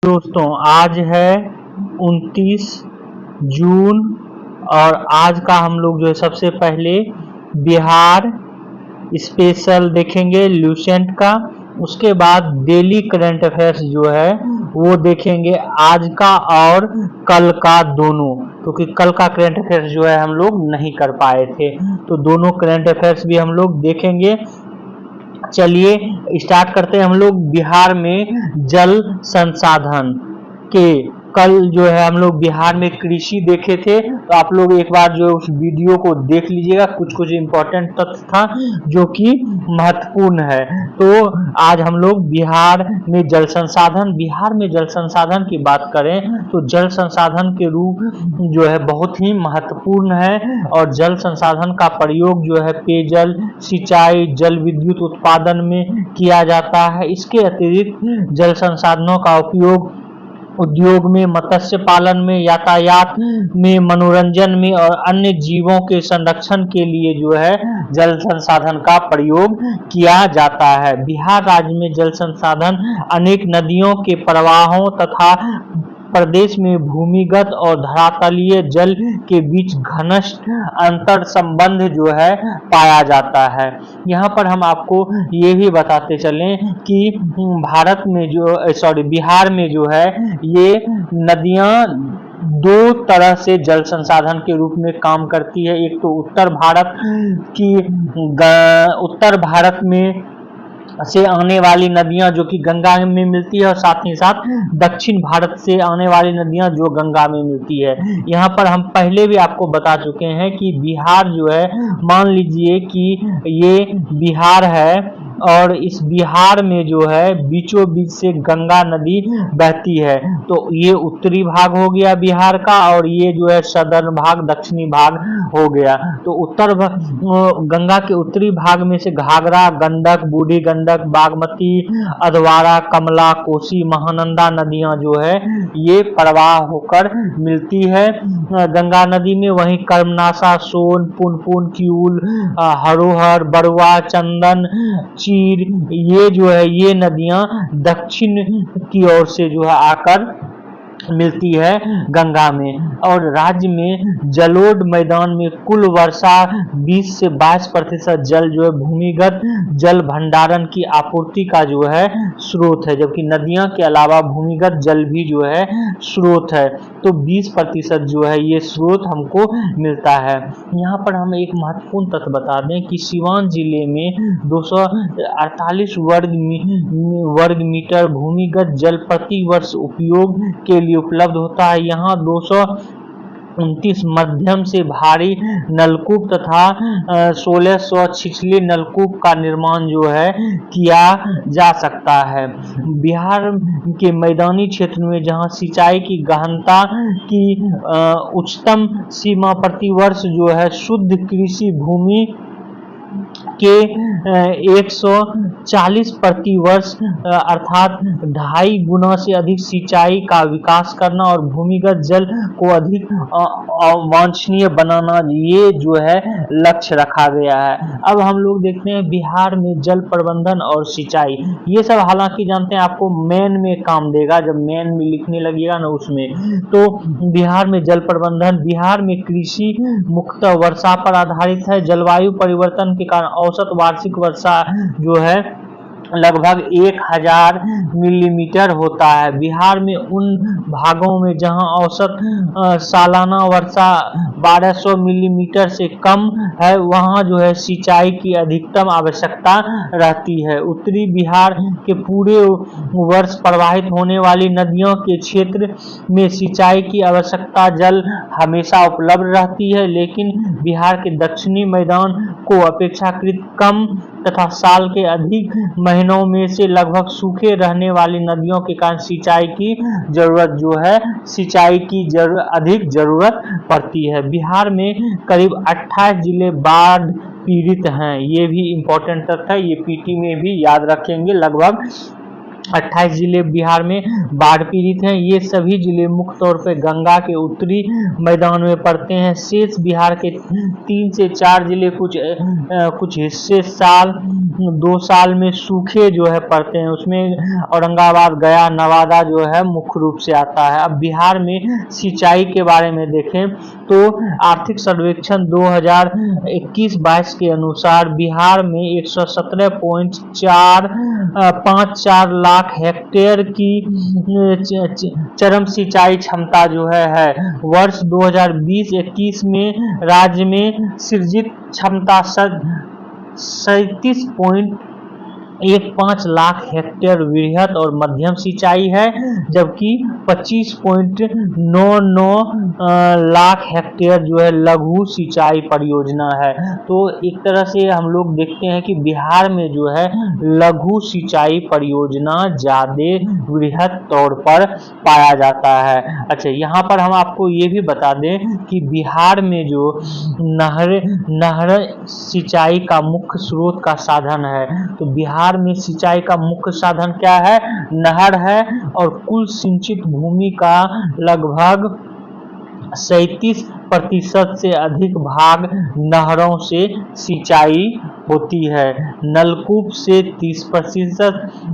दोस्तों आज है 29 जून और आज का हम लोग जो है सबसे पहले बिहार स्पेशल देखेंगे ल्यूसेंट का। उसके बाद डेली करंट अफेयर्स जो है वो देखेंगे आज का और कल का दोनों, क्योंकि कल का करंट अफेयर्स जो है हम लोग नहीं कर पाए थे, तो दोनों करंट अफेयर्स भी हम लोग देखेंगे। चलिए स्टार्ट करते हैं हम लोग बिहार में जल संसाधन के। कल जो है हम लोग बिहार में कृषि देखे थे, तो आप लोग एक बार जो उस वीडियो को देख लीजिएगा, कुछ कुछ इम्पोर्टेंट तथ्य था जो कि महत्वपूर्ण है। तो आज हम लोग बिहार में जल संसाधन की बात करें तो जल संसाधन के रूप जो है बहुत ही महत्वपूर्ण है, और जल संसाधन का प्रयोग जो है पेयजल, सिंचाई, जल विद्युत उत्पादन में किया जाता है। इसके अतिरिक्त जल संसाधनों का उपयोग उद्योग में, मत्स्य पालन में, यातायात में, मनोरंजन में और अन्य जीवों के संरक्षण के लिए जो है जल संसाधन का प्रयोग किया जाता है। बिहार राज्य में जल संसाधन अनेक नदियों के प्रवाहों तथा प्रदेश में भूमिगत और धरातलीय जल के बीच घनिष्ठ अंतर संबंध जो है पाया जाता है। यहाँ पर हम आपको ये भी बताते चलें कि बिहार में जो है ये नदियाँ दो तरह से जल संसाधन के रूप में काम करती है। एक तो उत्तर भारत में से आने वाली नदियां जो कि गंगा में मिलती है, और साथ ही साथ दक्षिण भारत से आने वाली नदियां जो गंगा में मिलती है। यहाँ पर हम पहले भी आपको बता चुके हैं कि बिहार जो है, मान लीजिए कि ये बिहार है और इस बिहार में जो है बीचों बीच से गंगा नदी बहती है, तो ये उत्तरी भाग हो गया बिहार का, और ये जो है सदर्न भाग, दक्षिणी भाग हो गया। तो गंगा के उत्तरी भाग में से घाघरा, गंडक, बूढ़ी गंडक, बागमती, अधवारा, कमला, कोसी, महानंदा नदियां जो है ये प्रवाह होकर मिलती है गंगा नदी में। वहीं कर्मनाशा, सोन, पुनपुन, किऊल, हरोहर, बरुआ, चंदन, चीर, ये जो है ये नदियां दक्षिण की ओर से जो है आकर मिलती है गंगा में। और राज्य में जलोढ़ मैदान में कुल वर्षा 20 से 22% जल जो है भूमिगत जल भंडारण की आपूर्ति का जो है स्रोत है, जबकि नदियां के अलावा भूमिगत जल भी जो है स्रोत है। तो 20% जो है ये स्रोत हमको मिलता है। यहाँ पर हम एक महत्वपूर्ण तथ्य बता दें कि सीवान जिले में 248 वर्ग मीटर भूमिगत जल प्रति वर्ष उपयोग के लिए उपलब्ध होता है। यहाँ 229 मध्यम से भारी नलकूप तथा 1600 छिछली नलकूप का निर्माण जो है किया जा सकता है। बिहार के मैदानी क्षेत्र में जहां सिंचाई की गहनता की उच्चतम सीमा प्रतिवर्ष जो है शुद्ध कृषि भूमि के 140 प्रति वर्ष अर्थात 2.5 गुना से अधिक सिंचाई का विकास करना और भूमिगत जल को अधिक वांछनीय बनाना, ये जो है लक्ष्य रखा गया है। अब हम लोग देखते हैं बिहार में जल प्रबंधन और सिंचाई। ये सब हालांकि जानते हैं आपको मेन में काम देगा, जब मेन में लिखने लगिएगा ना उसमें। तो बिहार में जल प्रबंधन, बिहार में कृषि मुख्यतः वर्षा पर आधारित है। जलवायु परिवर्तन के कारण औसत वार्षिक वर्षा जो है लगभग 1000 मिलीमीटर होता है। बिहार में उन भागों में जहां औसत सालाना वर्षा 1200 मिलीमीटर से कम है, वहां जो है सिंचाई की अधिकतम आवश्यकता रहती है। उत्तरी बिहार के पूरे वर्ष प्रवाहित होने वाली नदियों के क्षेत्र में सिंचाई की आवश्यकता जल हमेशा उपलब्ध रहती है, लेकिन बिहार के दक्षिणी मैदान को अपेक्षाकृत कम तथा साल के अधिक महीनों में से लगभग सूखे रहने वाली नदियों के कारण सिंचाई की अधिक जरूरत पड़ती है। बिहार में करीब 28 जिले बाढ़ पीड़ित हैं। ये भी इम्पोर्टेंट तथ्य है, ये पीटी में भी याद रखेंगे। लगभग 28 जिले बिहार में बाढ़ पीड़ित हैं। ये सभी जिले मुख्य तौर पर गंगा के उत्तरी मैदान में पड़ते हैं। शेष बिहार के 3 से 4 जिले कुछ हिस्से 2 साल में सूखे जो है पड़ते हैं। उसमें औरंगाबाद, गया, नवादा जो है मुख्य रूप से आता है। अब बिहार में सिंचाई के बारे में देखें तो आर्थिक सर्वेक्षण 2021-22 के अनुसार बिहार में 117.54 लाख हेक्टेयर की चरम सिंचाई क्षमता जो है। वर्ष 2020-21 में राज्य में सृजित क्षमता 37.15 लाख हेक्टेयर वृहद और मध्यम सिंचाई है, जबकि 25.99 लाख हेक्टेयर जो है लघु सिंचाई परियोजना है। तो एक तरह से हम लोग देखते हैं कि बिहार में जो है लघु सिंचाई परियोजना ज्यादा वृहद तौर पर पाया जाता है। अच्छा, यहाँ पर हम आपको ये भी बता दें कि बिहार में जो नहर सिंचाई का मुख्य स्रोत का साधन है, तो बिहार में सिंचाई का मुख्य साधन क्या है? नहर है, और कुल सिंचित भूमि का लगभग 37% से अधिक भाग नहरों से सिंचाई होती है। नलकूप से 30%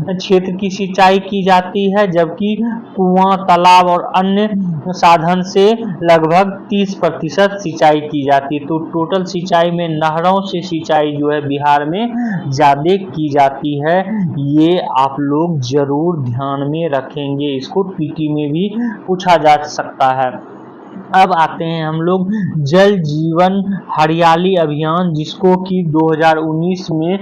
क्षेत्र की सिंचाई की जाती है, जबकि कुआं, तालाब और अन्य साधन से लगभग 30% सिंचाई की जाती है। तो टोटल सिंचाई में नहरों से सिंचाई जो है बिहार में ज्यादा की जाती है। ये आप लोग जरूर ध्यान में रखेंगे, इसको पीटी में भी पूछा जा सकता है। अब आते हैं हम लोग जल जीवन हरियाली अभियान, जिसको कि 2019 में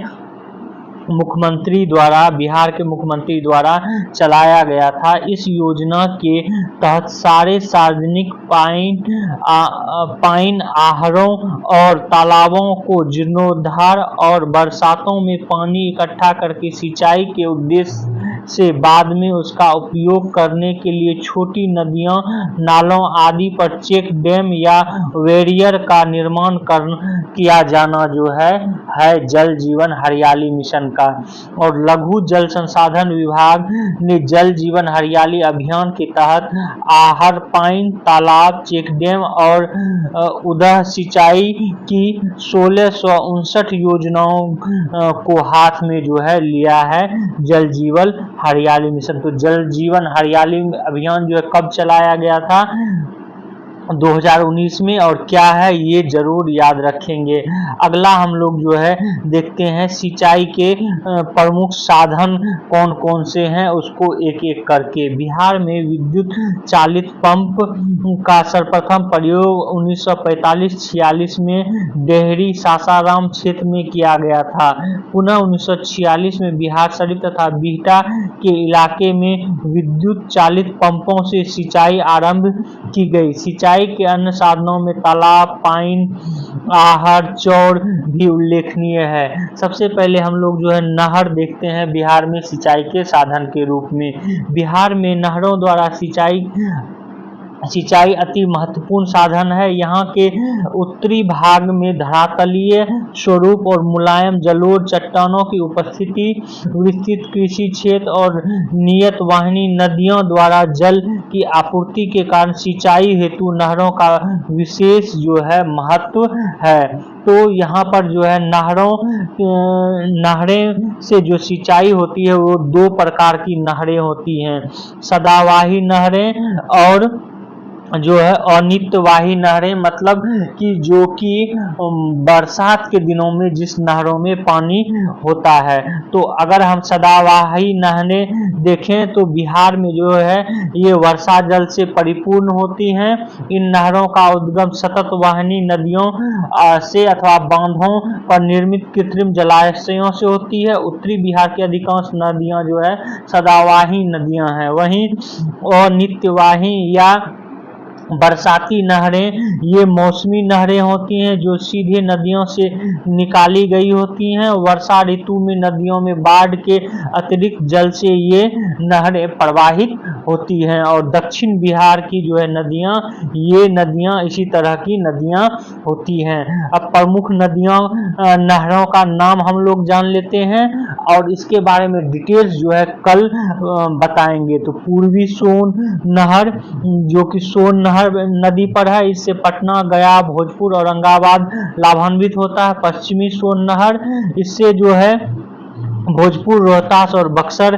बिहार के मुख्यमंत्री द्वारा चलाया गया था। इस योजना के तहत सारे सार्वजनिक पाइन आहरों और तालाबों को जीर्णोद्धार और बरसातों में पानी इकट्ठा करके सिंचाई के उद्देश्य से बाद में उसका उपयोग करने के लिए छोटी नदियों, नालों आदि पर चेक डैम या बैरियर का निर्माण किया जाना जो है जल जीवन हरियाली मिशन का। और लघु जल संसाधन विभाग ने जल जीवन हरियाली अभियान के तहत आहर, पाइन, तालाब, चेक डैम और उदह सिंचाई की 1659 योजनाओं को हाथ में जो है लिया है जल जीवन हरियाली मिशन। तो जल जीवन हरियाली अभियान जो है कब चलाया गया था? 2019 में। और क्या है ये जरूर याद रखेंगे। अगला हम लोग जो है देखते हैं सिंचाई के प्रमुख साधन कौन कौन से हैं, उसको एक एक करके। बिहार में विद्युत चालित पंप का सर्वप्रथम प्रयोग 1945-46 में डेहरी सासाराम क्षेत्र में किया गया था। पुनः 1946 में बिहार शरीफ तथा बिहटा के इलाके में विद्युत चालित पंपों से सिंचाई आरंभ की गई। सिंचाई के अन्य साधनों में तालाब, पाइन, आहर, चौर भी उल्लेखनीय है। सबसे पहले हम लोग जो है नहर देखते हैं बिहार में सिंचाई के साधन के रूप में। बिहार में नहरों द्वारा सिंचाई अति महत्वपूर्ण साधन है। यहाँ के उत्तरी भाग में धरातलीय स्वरूप और मुलायम जलोढ़ चट्टानों की उपस्थिति, विस्तृत कृषि क्षेत्र और नियत वाहिनी नदियों द्वारा जल की आपूर्ति के कारण सिंचाई हेतु नहरों का विशेष जो है महत्व है। तो यहाँ पर जो है नहरें से जो सिंचाई होती है वो 2 प्रकार की नहरें होती हैं, सदावाही नहरें और जो है अनित्यवाही नहरें, मतलब कि जो कि बरसात के दिनों में जिस नहरों में पानी होता है। तो अगर हम सदावाही नहरें देखें तो बिहार में जो है ये वर्षा जल से परिपूर्ण होती हैं। इन नहरों का उद्गम सतत वाहिनी नदियों से अथवा बांधों पर निर्मित कृत्रिम जलाशयों से होती है। उत्तरी बिहार की अधिकांश नदियां जो है सदावाही नदियां हैं। वहीं अनित्यवाही या बरसाती नहरें ये मौसमी नहरें होती हैं जो सीधे नदियों से निकाली गई होती हैं। वर्षा ऋतु में नदियों में बाढ़ के अतिरिक्त जल से ये नहरें प्रवाहित होती हैं। और दक्षिण बिहार की जो है नदियाँ, ये नदियाँ इसी तरह की नदियाँ होती हैं। अब प्रमुख नदियों नहरों का नाम हम लोग जान लेते हैं और इसके बारे में डिटेल्स जो है कल बताएंगे। तो पूर्वी सोन नहर जो कि सोन नहर नदी पर है, इससे पटना, गया, भोजपुर, औरंगाबाद लाभान्वित होता है। पश्चिमी सोन नहर, इससे जो है भोजपुर, रोहतास और बक्सर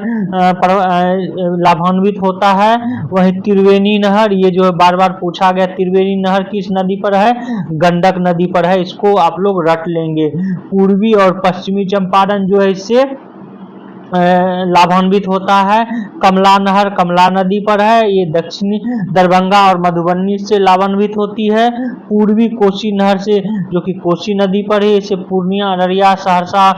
लाभान्वित होता है। वहीं त्रिवेणी नहर, ये जो है बार बार पूछा गया, त्रिवेणी नहर किस नदी पर है? गंडक नदी पर है, इसको आप लोग रट लेंगे। पूर्वी और पश्चिमी चंपारण जो है इससे लाभान्वित होता है। कमला नहर कमला नदी पर है, ये दक्षिणी दरभंगा और मधुबनी से लाभान्वित होती है। पूर्वी कोसी नहर से जो कि कोसी नदी पर है, इसे पूर्णिया, अररिया, सहरसा,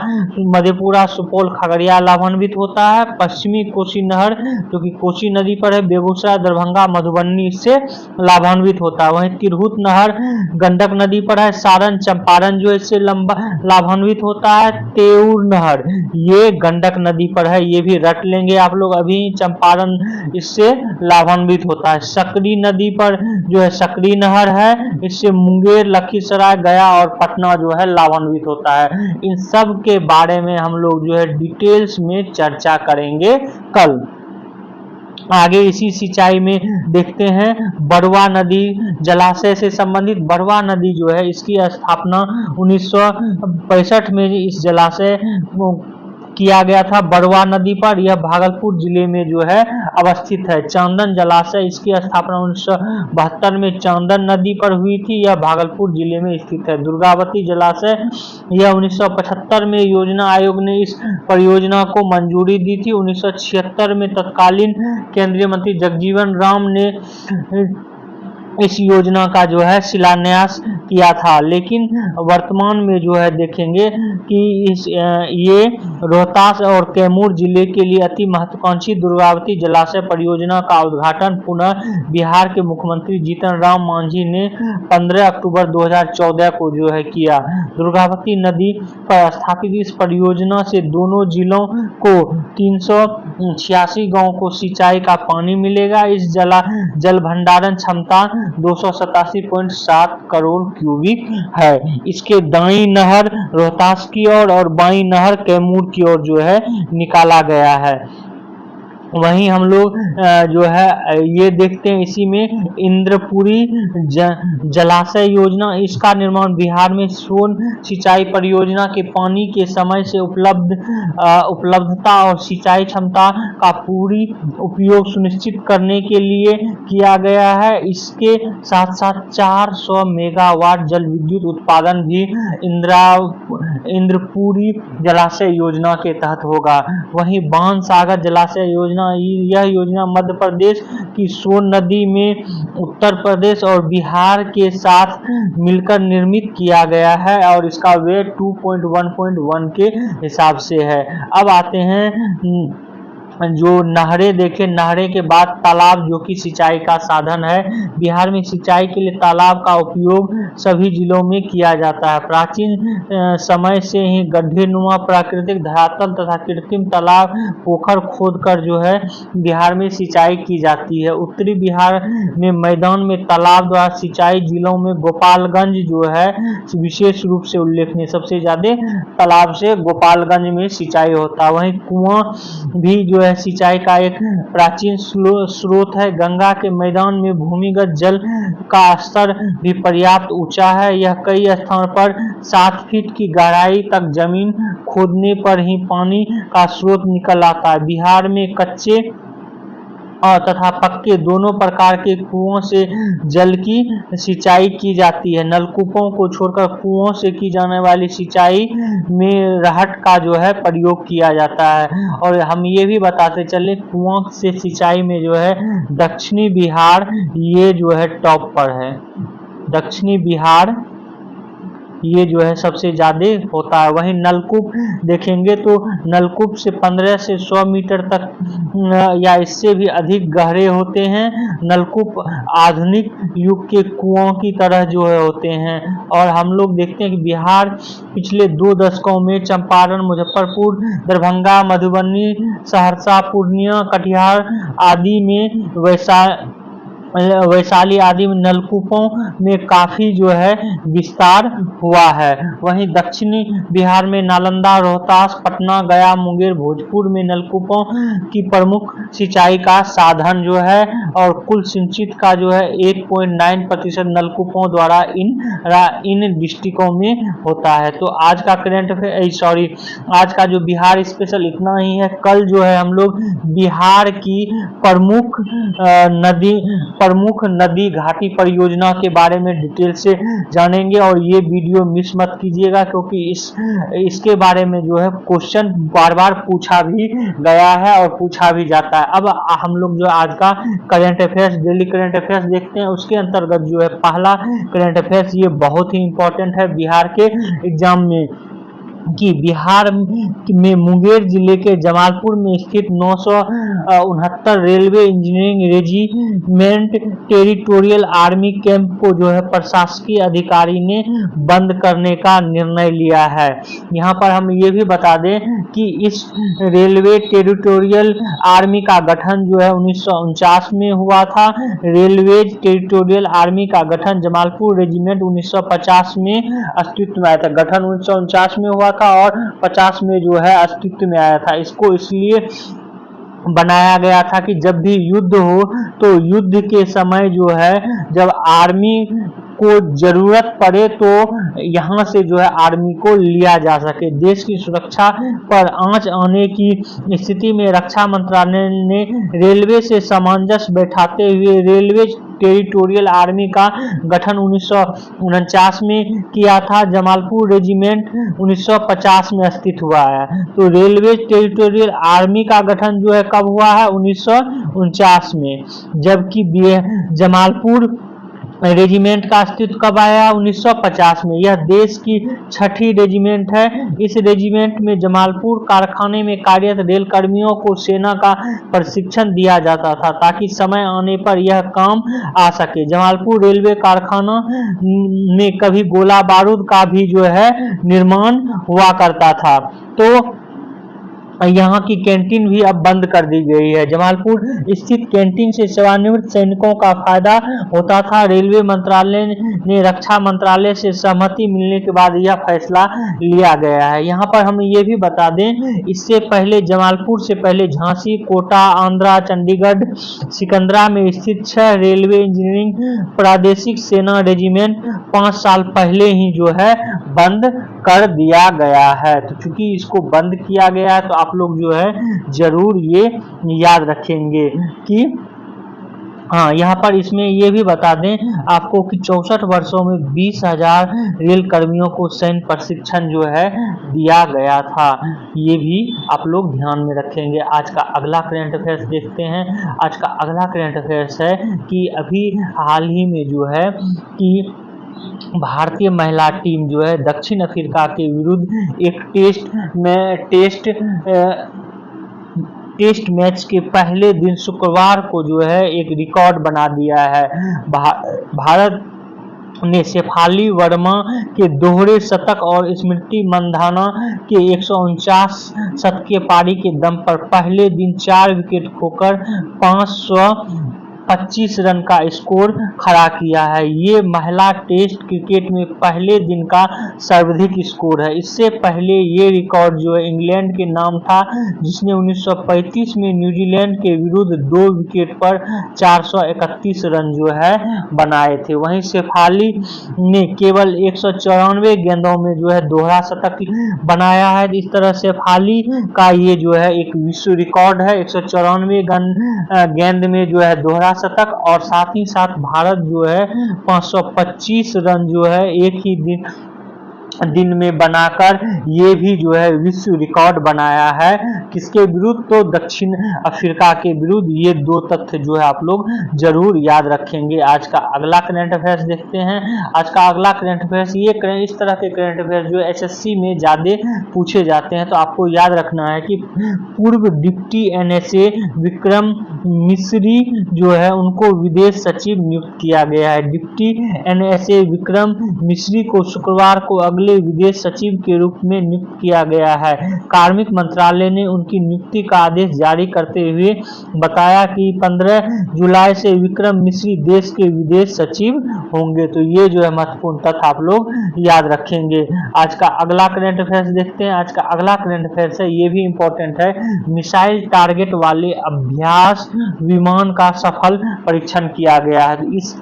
मधेपुरा, सुपौल, खगड़िया लाभान्वित होता है। पश्चिमी कोसी नहर जो कि कोसी नदी पर है, बेगूसराय, दरभंगा, मधुबनी इससे लाभान्वित होता है। वहीं तिरहुत नहर गंडक नदी पर है, सारण, चंपारण जो इससे लाभान्वित होता है। तेऊर नहर ये गंडक नदी पर है, ये भी रट लेंगे आप लोग अभी, चंपारण इससे लाभान्वित होता है। सकरी नदी पर जो है सकरी नहर है, इससे मुंगेर, लखीसराय, गया और पटना जो है लाभान्वित होता है। इन सब के बारे में हम लोग जो है डिटेल्स में चर्चा करेंगे कल। आगे इसी सिंचाई में देखते हैं बरवा नदी जलाशय से संबंधित। बरवा नदी जो है इसकी स्थापना 1965 में इस जलाशय किया गया था बरवा नदी पर। यह भागलपुर जिले में जो है अवस्थित है। चांदन जलाशय, इसकी स्थापना 1972 में चांदन नदी पर हुई थी, यह भागलपुर जिले में स्थित है। दुर्गावती जलाशय, यह 1975 में योजना आयोग ने इस परियोजना को मंजूरी दी थी। 1976 में तत्कालीन केंद्रीय मंत्री जगजीवन राम ने इस योजना का जो है शिलान्यास किया था। लेकिन वर्तमान में जो है देखेंगे कि ये रोहतास और कैमूर जिले के लिए अति महत्वाकांक्षी दुर्गावती जलाशय परियोजना का उद्घाटन पुनः बिहार के मुख्यमंत्री जीतन राम मांझी ने 15 अक्टूबर 2014 को जो है किया। दुर्गावती नदी पर स्थापित इस परियोजना से दोनों जिलों को 386 गांव को सिंचाई का पानी मिलेगा। इस जल भंडारण क्षमता 287.7 करोड़ क्यूबिक है। इसके दाई नहर रोहतास की ओर और बाई नहर कैमूर की ओर जो है निकाला गया है। वहीं हम लोग जो है ये देखते हैं इसी में इंद्रपुरी जलाशय योजना, इसका निर्माण बिहार में सोन सिंचाई परियोजना के पानी के समय से उपलब्धता और सिंचाई क्षमता का पूरी उपयोग सुनिश्चित करने के लिए किया गया है। इसके साथ साथ 400 मेगावाट जल विद्युत उत्पादन भी इंद्रपुरी जलाशय योजना के तहत होगा। वहीं बाण सागर जलाशय योजना, यह योजना मध्य प्रदेश की सोन नदी में उत्तर प्रदेश और बिहार के साथ मिलकर निर्मित किया गया है और इसका वेट 2.1.1 के हिसाब से है। अब आते हैं जो नहरें देखें, नहरें के बाद तालाब जो कि सिंचाई का साधन है। बिहार में सिंचाई के लिए तालाब का उपयोग सभी जिलों में किया जाता है। प्राचीन समय से ही गड्ढेनुमा प्राकृतिक धरातल तथा कृत्रिम तालाब पोखर खोदकर जो है बिहार में सिंचाई की जाती है। उत्तरी बिहार में मैदान में तालाब द्वारा सिंचाई जिलों में गोपालगंज जो है विशेष रूप से उल्लेखनीय, सबसे ज्यादा तालाब से गोपालगंज में सिंचाई होता है। वहीं कुआं भी जो सिंचाई का एक प्राचीन स्रोत है। गंगा के मैदान में भूमिगत जल का स्तर भी पर्याप्त ऊंचा है। यह कई स्थानों पर 7 फीट की गहराई तक जमीन खोदने पर ही पानी का स्रोत निकल आता है। बिहार में कच्चे और तथा पक्के दोनों प्रकार के कुओं से जल की सिंचाई की जाती है। नलकूपों को छोड़कर कुओं से की जाने वाली सिंचाई में रहट का जो है प्रयोग किया जाता है। और हम ये भी बताते चले कुओं से सिंचाई में जो है दक्षिणी बिहार ये जो है टॉप पर है। दक्षिणी बिहार ये जो है सबसे ज़्यादा होता है। वहीं नलकूप देखेंगे तो नलकूप से 15 से 100 मीटर तक या इससे भी अधिक गहरे होते हैं। नलकूप आधुनिक युग के कुओं की तरह जो है होते हैं। और हम लोग देखते हैं कि बिहार पिछले 2 दशकों में चंपारण, मुजफ्फरपुर, दरभंगा, मधुबनी, सहरसा, पूर्णिया, कटिहार आदि में वैशाली आदि में नलकूपों में काफी जो है विस्तार हुआ है। वहीं दक्षिणी बिहार में नालंदा, रोहतास, पटना, गया, मुंगेर, भोजपुर में नलकूपों की प्रमुख सिंचाई का साधन जो है और कुल सिंचित का जो है 1.9% नलकूपों द्वारा इन डिस्ट्रिक्टों में होता है। तो आज का आज का जो बिहार स्पेशल इतना ही है। कल जो है हम लोग बिहार की प्रमुख नदी घाटी परियोजना के बारे में डिटेल से जानेंगे और ये वीडियो मिस मत कीजिएगा, क्योंकि इसके बारे में जो है क्वेश्चन बार बार पूछा भी गया है और पूछा भी जाता है। अब हम लोग जो आज का current affairs, daily current affairs देखते हैं। उसके अंतर्गत जो है पहला करंट अफेयर्स, ये बहुत ही इंपॉर्टेंट है बिहार के एग्जाम में, कि बिहार में मुंगेर जिले के जमालपुर में स्थित 969 railway engineering regiment territorial army camp को जो है प्रशासकीय अधिकारी ने बंद करने का निर्णय लिया है। यहाँ पर हम ये भी बता दें कि इस रेलवे टेरिटोरियल आर्मी का गठन जो है 1949 में हुआ था। रेलवे टेरिटोरियल आर्मी का गठन जमालपुर रेजिमेंट 1950 में अस्तित्व में आया था। गठन 1949 में हुआ था और 50 में जो है अस्तित्व में आया था। इसको इसलिए बनाया गया था कि जब भी युद्ध हो तो युद्ध के समय जो है जब आर्मी को जरूरत पड़े तो यहाँ से जो है आर्मी को लिया जा सके। देश की सुरक्षा पर आंच आने की स्थिति में रक्षा मंत्रालय ने रेलवे से सामंजस्य बैठाते हुए रेलवे टेरिटोरियल आर्मी का गठन 1949 में किया था। जमालपुर रेजिमेंट 1950 में अस्तित्व हुआ है। तो रेलवे टेरिटोरियल आर्मी का गठन जो है कब हुआ है? 1949 में। जबकि जमालपुर रेजिमेंट का अस्तित्व कब आया? 1950 में। यह देश की 6ठी रेजिमेंट है। इस रेजिमेंट में जमालपुर कारखाने में कार्यरत रेल कर्मियों को सेना का प्रशिक्षण दिया जाता था ताकि समय आने पर यह काम आ सके। जमालपुर रेलवे कारखाना में कभी गोला बारूद का भी जो है निर्माण हुआ करता था। तो यहाँ की कैंटीन भी अब बंद कर दी गई है। जमालपुर स्थित कैंटीन से सेवानिवृत्त सैनिकों का फायदा होता था। रेलवे मंत्रालय ने रक्षा मंत्रालय से सहमति मिलने के बाद यह फैसला लिया गया है। यहाँ पर हम ये भी बता दें, इससे पहले जमालपुर से पहले झांसी, कोटा, आंध्रा, चंडीगढ़, सिकंदरा में स्थित 6 रेलवे इंजीनियरिंग प्रादेशिक सेना रेजिमेंट 5 साल पहले ही जो है बंद कर दिया गया है। तो चूंकि इसको बंद किया गया है तो आप लोग जो है जरूर ये याद रखेंगे कि हाँ, यहाँ पर इसमें ये भी बता दें आपको कि 64 वर्षों में 20,000 रेल कर्मियों को सैन्य प्रशिक्षण जो है दिया गया था। ये भी आप लोग ध्यान में रखेंगे। आज का अगला करंट अफेयर्स देखते हैं। आज का अगला करंट अफेयर्स है कि अभी हाल ही में जो है कि भारतीय महिला टीम जो है दक्षिण अफ्रीका के विरुद्ध एक टेस्ट मैच के पहले दिन शुक्रवार को जो है एक रिकॉर्ड बना दिया है। भारत ने शेफाली वर्मा के दोहरे शतक और स्मृति मंधाना के 149 शतकीय पारी के दम पर पहले दिन 4 विकेट खोकर 525 रन का स्कोर खड़ा किया है। ये महिला टेस्ट क्रिकेट में पहले दिन का सर्वाधिक स्कोर है। इससे पहले ये रिकॉर्ड जो है इंग्लैंड के नाम था, जिसने 1935 में न्यूजीलैंड के विरुद्ध 2 विकेट पर 431 रन जो है बनाए थे। वहीं शेफाली ने केवल 194 गेंदों में जो है दोहरा शतक बनाया है। इस तरह शेफाली का ये जो है एक विश्व रिकॉर्ड है। 194 गेंद में जो है दोहरा शतक और साथ ही साथ भारत जो है 525 रन जो है एक ही दिन दिन में बनाकर ये भी जो है विश्व रिकॉर्ड बनाया है। किसके विरुद्ध? तो दक्षिण अफ्रीका के विरुद्ध। ये दो तथ्य जो है आप लोग जरूर याद रखेंगे। आज का अगला करंट अफेयर्स देखते हैं। आज का अगला करंट अफेयर्स, ये इस तरह के करंट अफेयर्स जो एसएससी में ज्यादा पूछे जाते हैं, तो आपको याद रखना है कि पूर्व डिप्टी एनएसए विक्रम मिस्री जो है उनको विदेश सचिव नियुक्त किया गया है। डिप्टी एनएसए विक्रम मिस्री को शुक्रवार को अगले विदेश सचिव के रूप में नियुक्त किया गया है। कार्मिक मंत्रालय ने उनकी नियुक्ति का आदेश जारी करते हुए बताया कि 15 जुलाई से विक्रम मिस्री देश के विदेश सचिव होंगे। तो ये जो है महत्वपूर्ण तथ्य आप लोग याद रखेंगे। आज का अगला करंट अफेयर्स देखते हैं। आज का अगला करंट अफेयर्स है, ये भी इंपॉर्टेंट है। मिसाइल टारगेट वाले अभ्यास विमान का सफल परीक्षण किया गया है। इस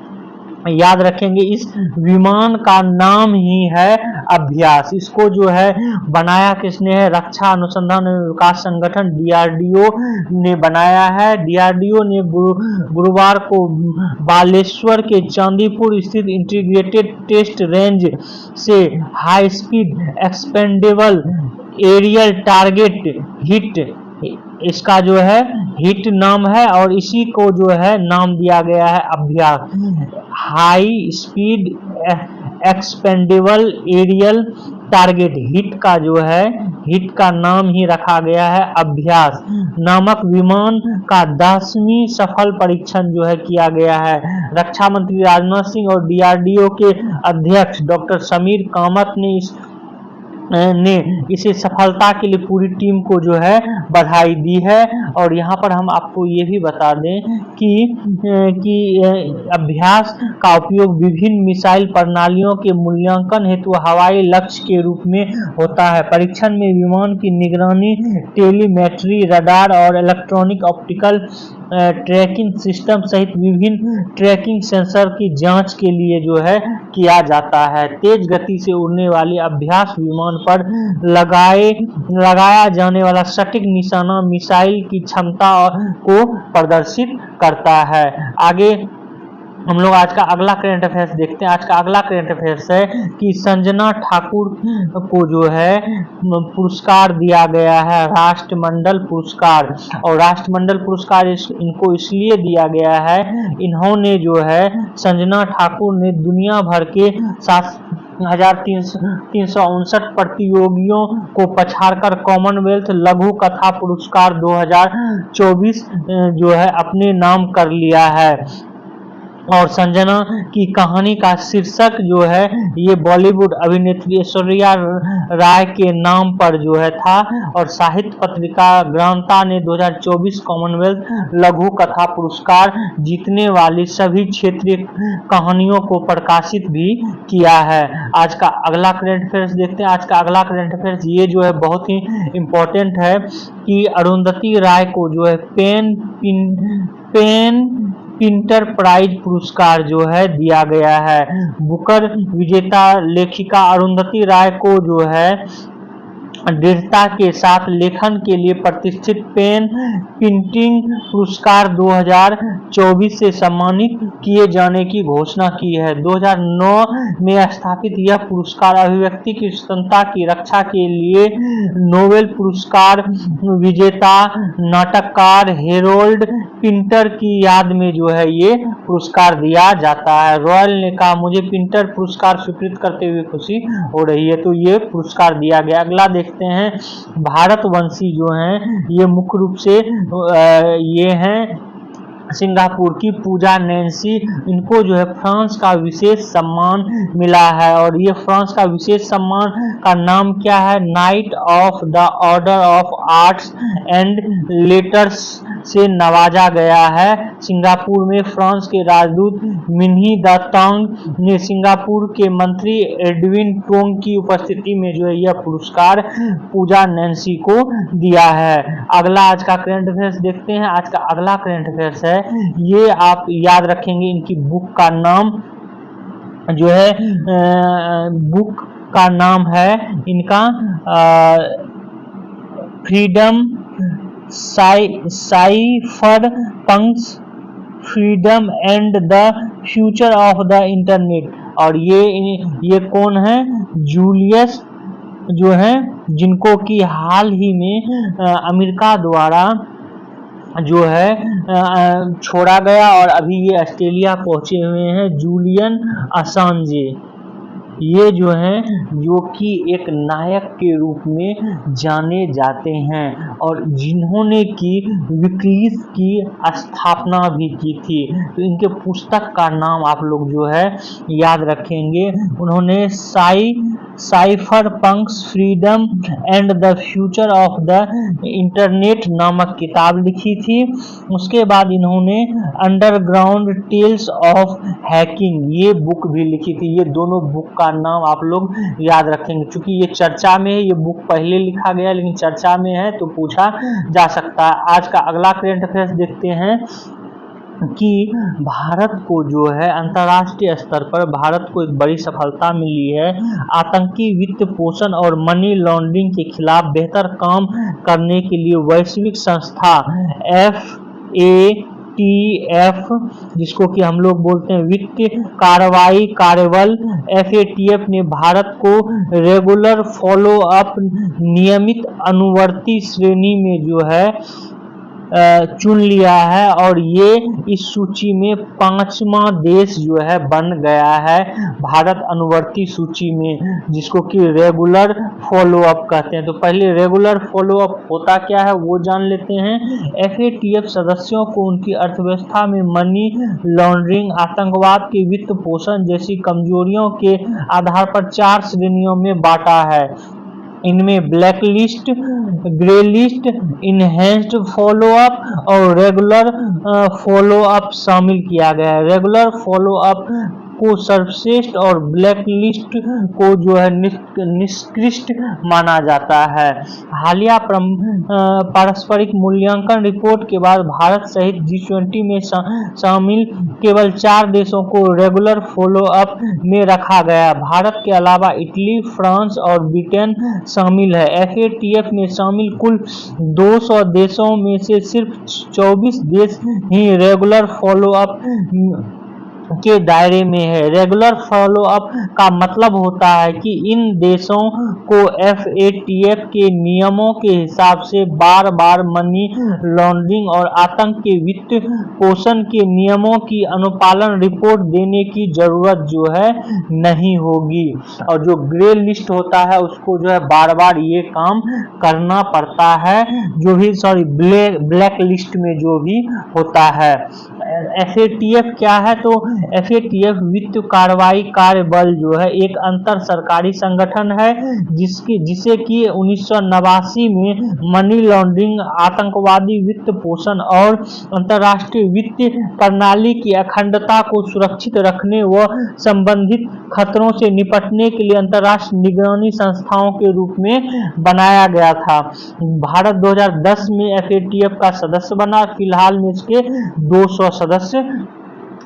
याद रखेंगे, इस विमान का नाम ही है अभ्यास। इसको जो है बनाया किसने है? रक्षा अनुसंधान एवं विकास संगठन डीआरडीओ ने बनाया है। डीआरडीओ ने गुरुवार को बालेश्वर के चांदीपुर स्थित इंटीग्रेटेड टेस्ट रेंज से high speed expendable aerial target hit, इसका जो है हिट नाम है और इसी को जो है नाम दिया गया है अभ्यास। High speed expendable aerial target hit का जो है हिट का नाम ही रखा गया है अभ्यास नामक विमान का 10वीं सफल परीक्षण जो है किया गया है। रक्षा मंत्री राजनाथ सिंह और डीआरडीओ के अध्यक्ष डॉक्टर समीर कामत ने इसे सफलता के लिए पूरी टीम को जो है बधाई दी है। और यहाँ पर हम आपको ये भी बता दें कि अभ्यास का उपयोग विभिन्न मिसाइल प्रणालियों के मूल्यांकन हेतु हवाई लक्ष्य के रूप में होता है। परीक्षण में विमान की निगरानी, टेलीमेट्री, रडार और इलेक्ट्रॉनिक ऑप्टिकल ट्रैकिंग सिस्टम सहित विभिन्न ट्रैकिंग सेंसर की जांच के लिए जो है किया जाता है। तेज गति से उड़ने वाली अभ्यास विमान पर लगाया जाने वाला सटीक निशाना मिसाइल की क्षमता को प्रदर्शित करता है। आगे हम लोग आज का अगला करंट अफेयर्स देखते हैं। आज का अगला करंट अफेयर्स है कि संजना ठाकुर को जो है पुरस्कार दिया गया है, राष्ट्रमंडल पुरस्कार। और राष्ट्रमंडल पुरस्कार इनको इसलिए दिया गया है, इन्होंने जो है संजना ठाकुर ने दुनिया भर के 7,359 प्रतियोगियों को पछाड़कर कॉमनवेल्थ लघु कथा पुरस्कार 2024 जो है अपने नाम कर लिया है। और संजना की कहानी का शीर्षक जो है ये बॉलीवुड अभिनेत्री ऐश्वर्या राय के नाम पर जो है था। और साहित्य पत्रिका ग्रांता ने 2024 कॉमनवेल्थ लघु कथा पुरस्कार जीतने वाली सभी क्षेत्रीय कहानियों को प्रकाशित भी किया है। आज का अगला करंट अफेयर्स देखते हैं। आज का अगला करंट अफेयर्स ये जो है बहुत ही इम्पोर्टेंट है कि अरुंधति राय को जो है पेन पिंटर प्राइज पुरस्कार जो है दिया गया है। बुकर विजेता लेखिका अरुंधति राय को जो है दृढ़ता के साथ लेखन के लिए प्रतिष्ठित पेन प्रिंटिंग पुरस्कार 2024 से सम्मानित किए जाने की घोषणा की है। 2009 में स्थापित यह पुरस्कार अभिव्यक्ति की स्वतंत्रता की रक्षा के लिए नोबेल पुरस्कार विजेता नाटककार हेरोल्ड पिंटर की याद में जो है ये पुरस्कार दिया जाता है। रॉयल ने कहा, मुझे पिंटर पुरस्कार स्वीकृत करते हुए खुशी हो रही है। तो ये पुरस्कार दिया गया। अगला देखते हैं, भारतवंशी जो हैं ये मुख्य रूप से ये हैं सिंगापुर की पूजा नैन्सी। इनको जो है फ्रांस का विशेष सम्मान मिला है। और ये फ्रांस का विशेष सम्मान का नाम क्या है? Night of the order of arts and letters से नवाजा गया है। सिंगापुर में फ्रांस के राजदूत मिन्ही द तोंग ने सिंगापुर के मंत्री एडविन टोंग की उपस्थिति में जो है यह पुरस्कार पूजा नैन्सी को दिया है। अगला आज का करंट अफेयर्स देखते हैं। आज का अगला करंट अफेयर्स है, ये आप याद रखेंगे, इनकी बुक का नाम जो है बुक का नाम है इनका freedom cipher Punk's freedom and the future of the internet. और ये कौन है? जूलियस जो है, जिनको कि हाल ही में अमेरिका द्वारा जो है छोड़ा गया और अभी ये ऑस्ट्रेलिया पहुंचे हुए हैं, जूलियन असांजे। ये जो हैं जो कि एक नायक के रूप में जाने जाते हैं और जिन्होंने कि विकीलीक्स की स्थापना भी की थी। तो इनके पुस्तक का नाम आप लोग जो है याद रखेंगे। उन्होंने cypherpunks freedom and the future of the internet नामक किताब लिखी थी। उसके बाद इन्होंने अंडरग्राउंड टेल्स ऑफ हैकिंग ये बुक भी लिखी थी। ये दोनों बुक का नाम आप लोग याद रखेंगे, क्योंकि ये चर्चा में है। ये बुक पहले लिखा गया लेकिन चर्चा में है तो पूछा जा सकता है। आज का अगला करंट अफेयर्स देखते हैं कि भारत को जो है अंतर्राष्ट्रीय स्तर पर भारत को एक बड़ी सफलता मिली है। आतंकी वित्त पोषण और मनी लॉन्ड्रिंग के खिलाफ बेहतर काम करने के लिए वैश्विक संस्था FATF, जिसको कि हम लोग बोलते हैं वित्तीय कार्रवाई कार्यबल, FATF ने भारत को रेगुलर फॉलो अप नियमित अनुवर्ती श्रेणी में जो है चुन लिया है और ये इस सूची में 5वां देश जो है बन गया है भारत अनुवर्ती सूची में, जिसको कि रेगुलर फॉलो अप कहते हैं। तो पहले रेगुलर फॉलो अप होता क्या है वो जान लेते हैं। FATF सदस्यों को उनकी अर्थव्यवस्था में मनी लॉन्ड्रिंग, आतंकवाद के वित्त पोषण जैसी कमजोरियों के आधार पर 4 श्रेणियों में बांटा है। इनमें black list, grey list, enhanced follow up और रेगुलर फॉलो अप शामिल किया गया है। रेगुलर फॉलो अप को सर्वश्रेष्ठ और ब्लैक लिस्ट को जो है निष्कृष्ट माना जाता है। हालिया पारस्परिक मूल्यांकन रिपोर्ट के बाद भारत सहित G20 में शामिल केवल 4 देशों को रेगुलर फॉलो अप में रखा गया। भारत के अलावा इटली, फ्रांस और ब्रिटेन शामिल है। FATF में शामिल कुल 200 देशों में से सिर्फ 24 देश ही रेगुलर फॉलो अप के दायरे में है। रेगुलर फॉलो अप का मतलब होता है कि इन देशों को FATF के नियमों के हिसाब से बार बार मनी लॉन्ड्रिंग और आतंक के वित्त पोषण के नियमों की अनुपालन रिपोर्ट देने की जरूरत जो है नहीं होगी। और जो ग्रे लिस्ट होता है उसको जो है बार बार ये काम करना पड़ता है, जो भी ब्लैक लिस्ट में जो भी होता है। FATF क्या है? तो FATF वित्त कार्रवाई कार्य बल जो है एक अंतर सरकारी संगठन है जिसे कि 1989 में मनी लॉन्ड्रिंग, आतंकवादी वित्त पोषण और अंतर्राष्ट्रीय वित्तीय प्रणाली की अखंडता को सुरक्षित रखने व संबंधित खतरों से निपटने के लिए अंतर्राष्ट्रीय निगरानी संस्थाओं के रूप में बनाया गया था। भारत 2010 में FATF का सदस्य बना। फिलहाल में इसके 200 सदस्य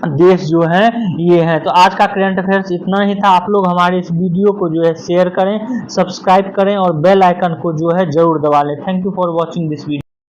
देश जो हैं ये हैं। तो आज का करंट अफेयर्स इतना ही था। आप लोग हमारे इस वीडियो को जो है शेयर करें, सब्सक्राइब करें और बेल आइकन को जो है जरूर दबा लें। Thank you for watching this video.